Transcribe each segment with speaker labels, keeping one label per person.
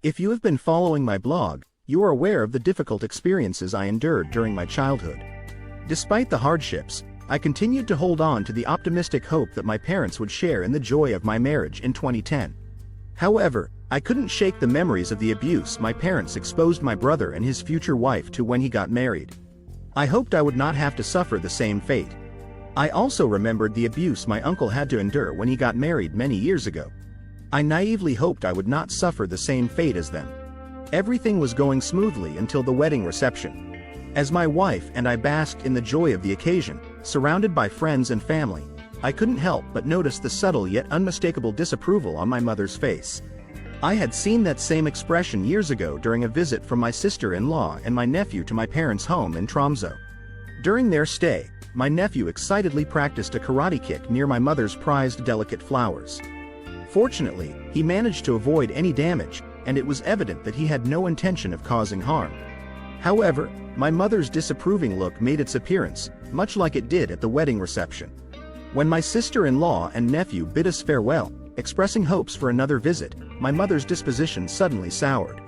Speaker 1: If you have been following my blog, you are aware of the difficult experiences I endured during my childhood. Despite the hardships, I continued to hold on to the optimistic hope that my parents would share in the joy of my marriage in 2010. However, I couldn't shake the memories of the abuse my parents exposed my brother and his future wife to when he got married. I hoped I would not have to suffer the same fate. I also remembered the abuse my uncle had to endure when he got married many years ago. I naively hoped I would not suffer the same fate as them. Everything was going smoothly until the wedding reception. As my wife and I basked in the joy of the occasion, surrounded by friends and family, I couldn't help but notice the subtle yet unmistakable disapproval on my mother's face. I had seen that same expression years ago during a visit from my sister-in-law and my nephew to my parents' home in Tromsø. During their stay, my nephew excitedly practiced a karate kick near my mother's prized delicate flowers. Fortunately, he managed to avoid any damage, and it was evident that he had no intention of causing harm. However, my mother's disapproving look made its appearance, much like it did at the wedding reception. When my sister-in-law and nephew bid us farewell, expressing hopes for another visit, my mother's disposition suddenly soured.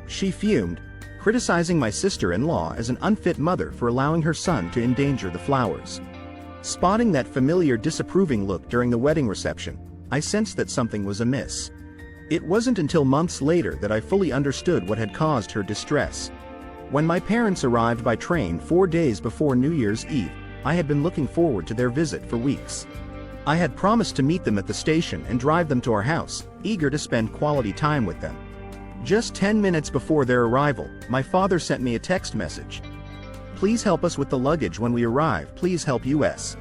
Speaker 1: She fumed, criticizing my sister-in-law as an unfit mother for allowing her son to endanger the flowers. Spotting that familiar disapproving look during the wedding reception, I sensed that something was amiss. It wasn't until months later that I fully understood what had caused her distress. When my parents arrived by train 4 days before New Year's Eve, I had been looking forward to their visit for weeks. I had promised to meet them at the station and drive them to our house, eager to spend quality time with them. Just 10 minutes before their arrival, my father sent me a text message. "Please help us with the luggage when we arrive, please help us."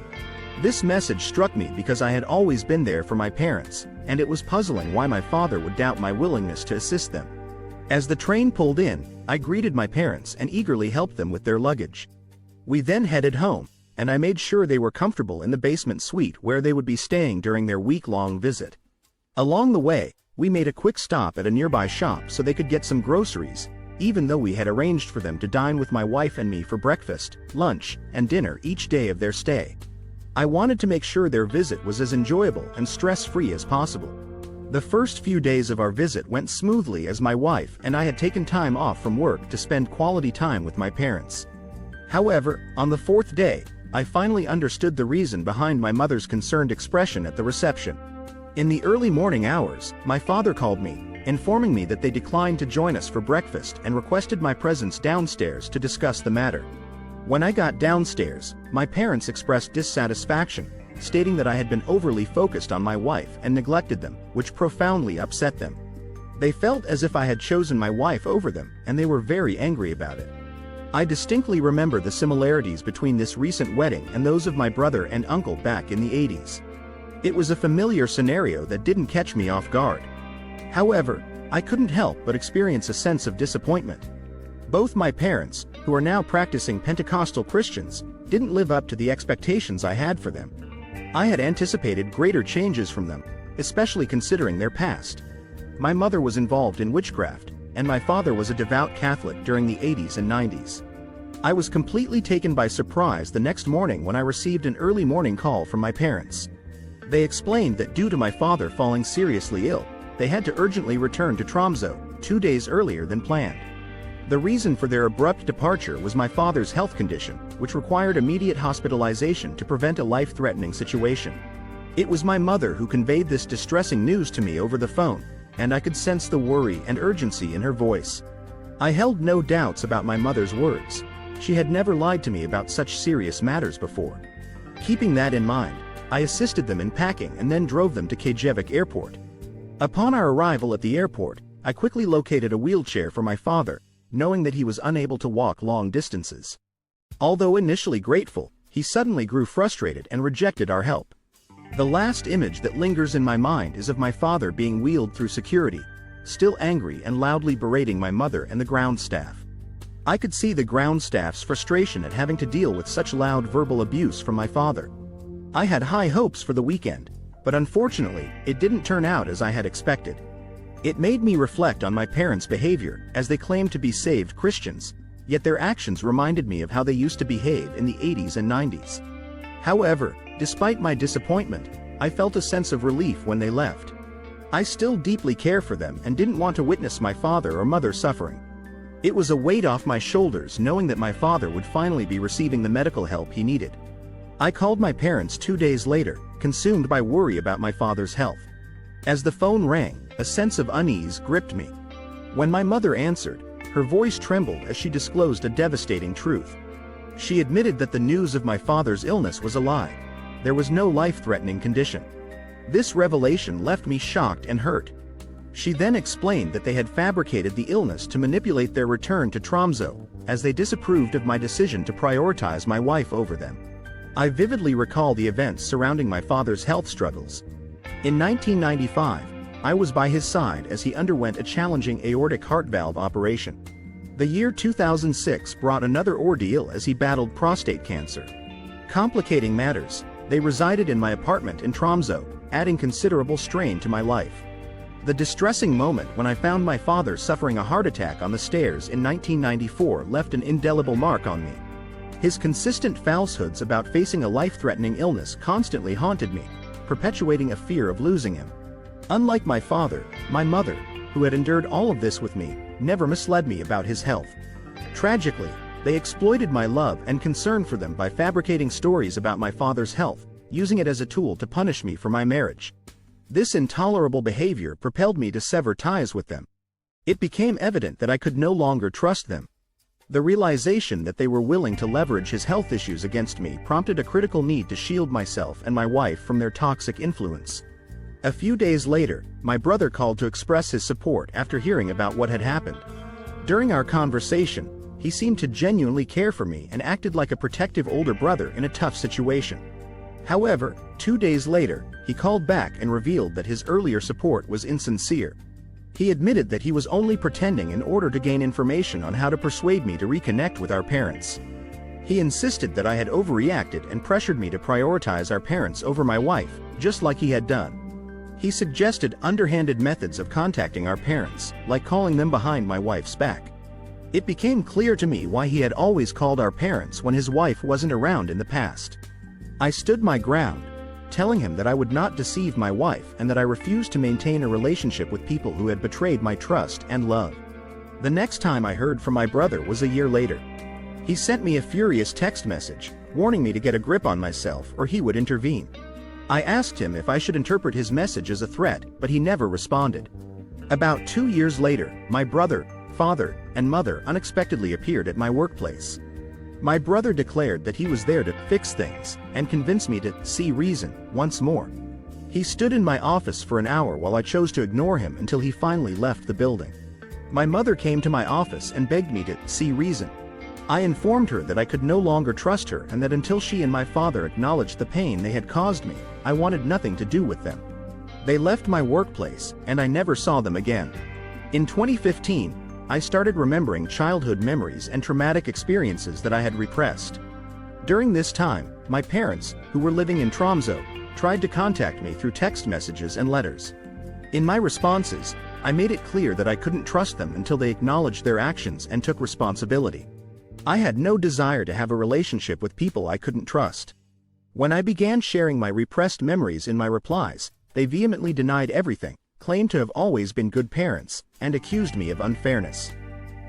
Speaker 1: This message struck me because I had always been there for my parents, and it was puzzling why my father would doubt my willingness to assist them. As the train pulled in, I greeted my parents and eagerly helped them with their luggage. We then headed home, and I made sure they were comfortable in the basement suite where they would be staying during their week-long visit. Along the way, we made a quick stop at a nearby shop so they could get some groceries, even though we had arranged for them to dine with my wife and me for breakfast, lunch, and dinner each day of their stay. I wanted to make sure their visit was as enjoyable and stress-free as possible. The first few days of our visit went smoothly as my wife and I had taken time off from work to spend quality time with my parents. However, on the 4th day, I finally understood the reason behind my mother's concerned expression at the reception. In the early morning hours, my father called me, informing me that they declined to join us for breakfast and requested my presence downstairs to discuss the matter. When I got downstairs, my parents expressed dissatisfaction, stating that I had been overly focused on my wife and neglected them, which profoundly upset them. They felt as if I had chosen my wife over them, and they were very angry about it. I distinctly remember the similarities between this recent wedding and those of my brother and uncle back in the 80s. It was a familiar scenario that didn't catch me off guard. However, I couldn't help but experience a sense of disappointment. Both my parents, who are now practicing Pentecostal Christians, didn't live up to the expectations I had for them. I had anticipated greater changes from them, especially considering their past. My mother was involved in witchcraft, and my father was a devout Catholic during the 80s and 90s. I was completely taken by surprise the next morning when I received an early morning call from my parents. They explained that due to my father falling seriously ill, they had to urgently return to Tromsø 2 days earlier than planned. The reason for their abrupt departure was my father's health condition, which required immediate hospitalization to prevent a life-threatening situation. It was my mother who conveyed this distressing news to me over the phone, and I could sense the worry and urgency in her voice. I held no doubts about my mother's words. She had never lied to me about such serious matters before. Keeping that in mind, I assisted them in packing and then drove them to Kjevik Airport. Upon our arrival at the airport, I quickly located a wheelchair for my father, knowing that he was unable to walk long distances. Although initially grateful, he suddenly grew frustrated and rejected our help. The last image that lingers in my mind is of my father being wheeled through security, still angry and loudly berating my mother and the ground staff. I could see the ground staff's frustration at having to deal with such loud verbal abuse from my father. I had high hopes for the weekend, but unfortunately, it didn't turn out as I had expected. It made me reflect on my parents' behavior, as they claimed to be saved Christians, yet their actions reminded me of how they used to behave in the 80s and 90s. However, despite my disappointment, I felt a sense of relief when they left. I still deeply care for them and didn't want to witness my father or mother suffering. It was a weight off my shoulders knowing that my father would finally be receiving the medical help he needed. I called my parents 2 days later, consumed by worry about my father's health. As the phone rang, a sense of unease gripped me. When my mother answered, her voice trembled as she disclosed a devastating truth. She admitted that the news of my father's illness was a lie. There was no life-threatening condition. This revelation left me shocked and hurt. She then explained that they had fabricated the illness to manipulate their return to Tromsø, as they disapproved of my decision to prioritize my wife over them. I vividly recall the events surrounding my father's health struggles. In 1995, I was by his side as he underwent a challenging aortic heart valve operation. The year 2006 brought another ordeal as he battled prostate cancer. Complicating matters, they resided in my apartment in Tromsø, adding considerable strain to my life. The distressing moment when I found my father suffering a heart attack on the stairs in 1994 left an indelible mark on me. His consistent falsehoods about facing a life-threatening illness constantly haunted me, perpetuating a fear of losing him. Unlike my father, my mother, who had endured all of this with me, never misled me about his health. Tragically, they exploited my love and concern for them by fabricating stories about my father's health, using it as a tool to punish me for my marriage. This intolerable behavior propelled me to sever ties with them. It became evident that I could no longer trust them. The realization that they were willing to leverage his health issues against me prompted a critical need to shield myself and my wife from their toxic influence. A few days later, my brother called to express his support after hearing about what had happened. During our conversation, he seemed to genuinely care for me and acted like a protective older brother in a tough situation. However, 2 days later, he called back and revealed that his earlier support was insincere. He admitted that he was only pretending in order to gain information on how to persuade me to reconnect with our parents. He insisted that I had overreacted and pressured me to prioritize our parents over my wife, just like he had done. He suggested underhanded methods of contacting our parents, like calling them behind my wife's back. It became clear to me why he had always called our parents when his wife wasn't around in the past. I stood my ground, telling him that I would not deceive my wife and that I refused to maintain a relationship with people who had betrayed my trust and love. The next time I heard from my brother was a year later. He sent me a furious text message, warning me to get a grip on myself or he would intervene. I asked him if I should interpret his message as a threat, but he never responded. About 2 years later, my brother, father, and mother unexpectedly appeared at my workplace. My brother declared that he was there to fix things and convince me to see reason once more. He stood in my office for an hour while I chose to ignore him until he finally left the building. My mother came to my office and begged me to see reason. I informed her that I could no longer trust her and that until she and my father acknowledged the pain they had caused me, I wanted nothing to do with them. They left my workplace, and I never saw them again. In 2015, I started remembering childhood memories and traumatic experiences that I had repressed. During this time, my parents, who were living in Tromsø, tried to contact me through text messages and letters. In my responses, I made it clear that I couldn't trust them until they acknowledged their actions and took responsibility. I had no desire to have a relationship with people I couldn't trust. When I began sharing my repressed memories in my replies, they vehemently denied everything, claimed to have always been good parents, and accused me of unfairness.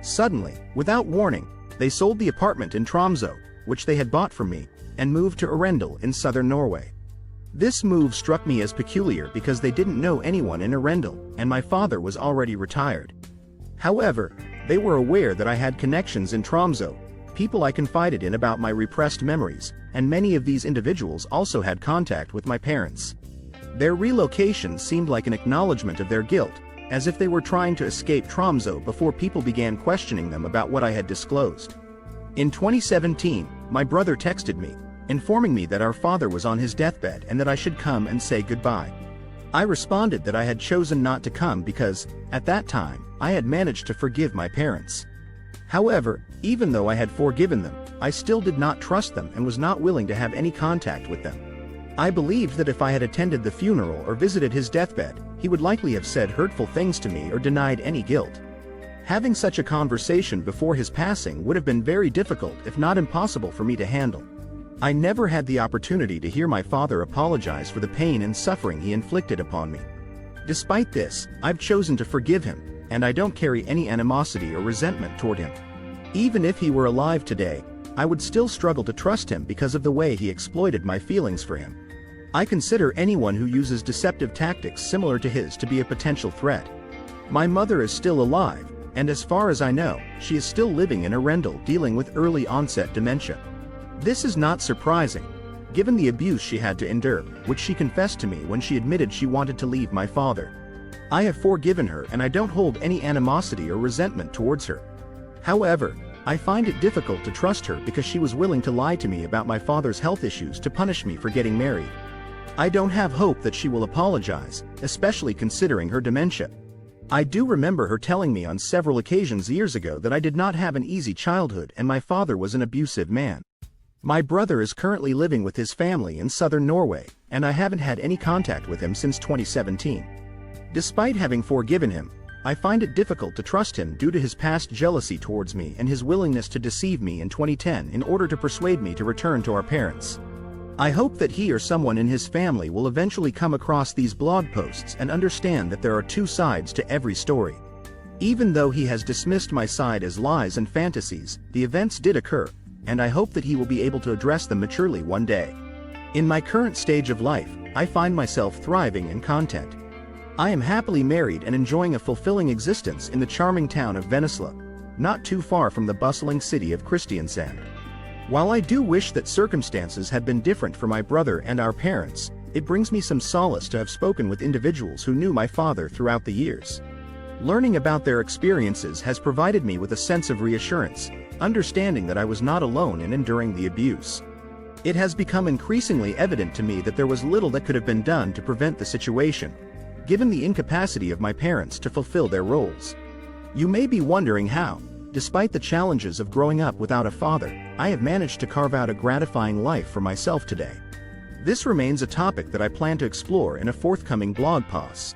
Speaker 1: Suddenly, without warning, they sold the apartment in Tromsø, which they had bought from me, and moved to Arendal in southern Norway. This move struck me as peculiar because they didn't know anyone in Arendal, and my father was already retired. However, they were aware that I had connections in Tromsø, people I confided in about my repressed memories, and many of these individuals also had contact with my parents. Their relocation seemed like an acknowledgement of their guilt, as if they were trying to escape Tromsø before people began questioning them about what I had disclosed. In 2017, my brother texted me, informing me that our father was on his deathbed and that I should come and say goodbye. I responded that I had chosen not to come because, at that time, I had managed to forgive my parents. However, even though I had forgiven them, I still did not trust them and was not willing to have any contact with them. I believed that if I had attended the funeral or visited his deathbed, he would likely have said hurtful things to me or denied any guilt. Having such a conversation before his passing would have been very difficult if not impossible for me to handle. I never had the opportunity to hear my father apologize for the pain and suffering he inflicted upon me. Despite this, I've chosen to forgive him, and I don't carry any animosity or resentment toward him. Even if he were alive today, I would still struggle to trust him because of the way he exploited my feelings for him. I consider anyone who uses deceptive tactics similar to his to be a potential threat. My mother is still alive, and as far as I know, she is still living in Arundel dealing with early onset dementia. This is not surprising, given the abuse she had to endure, which she confessed to me when she admitted she wanted to leave my father. I have forgiven her and I don't hold any animosity or resentment towards her. However, I find it difficult to trust her because she was willing to lie to me about my father's health issues to punish me for getting married. I don't have hope that she will apologize, especially considering her dementia. I do remember her telling me on several occasions years ago that I did not have an easy childhood and my father was an abusive man. My brother is currently living with his family in southern Norway, and I haven't had any contact with him since 2017. Despite having forgiven him, I find it difficult to trust him due to his past jealousy towards me and his willingness to deceive me in 2010 in order to persuade me to return to our parents. I hope that he or someone in his family will eventually come across these blog posts and understand that there are two sides to every story. Even though he has dismissed my side as lies and fantasies, the events did occur, and I hope that he will be able to address them maturely one day. In my current stage of life, I find myself thriving in content. I am happily married and enjoying a fulfilling existence in the charming town of Vennesla, not too far from the bustling city of Kristiansand. While I do wish that circumstances had been different for my brother and our parents, it brings me some solace to have spoken with individuals who knew my father throughout the years. Learning about their experiences has provided me with a sense of reassurance, understanding that I was not alone in enduring the abuse. It has become increasingly evident to me that there was little that could have been done to prevent the situation, given the incapacity of my parents to fulfill their roles. You may be wondering how, despite the challenges of growing up without a father, I have managed to carve out a gratifying life for myself today. This remains a topic that I plan to explore in a forthcoming blog post.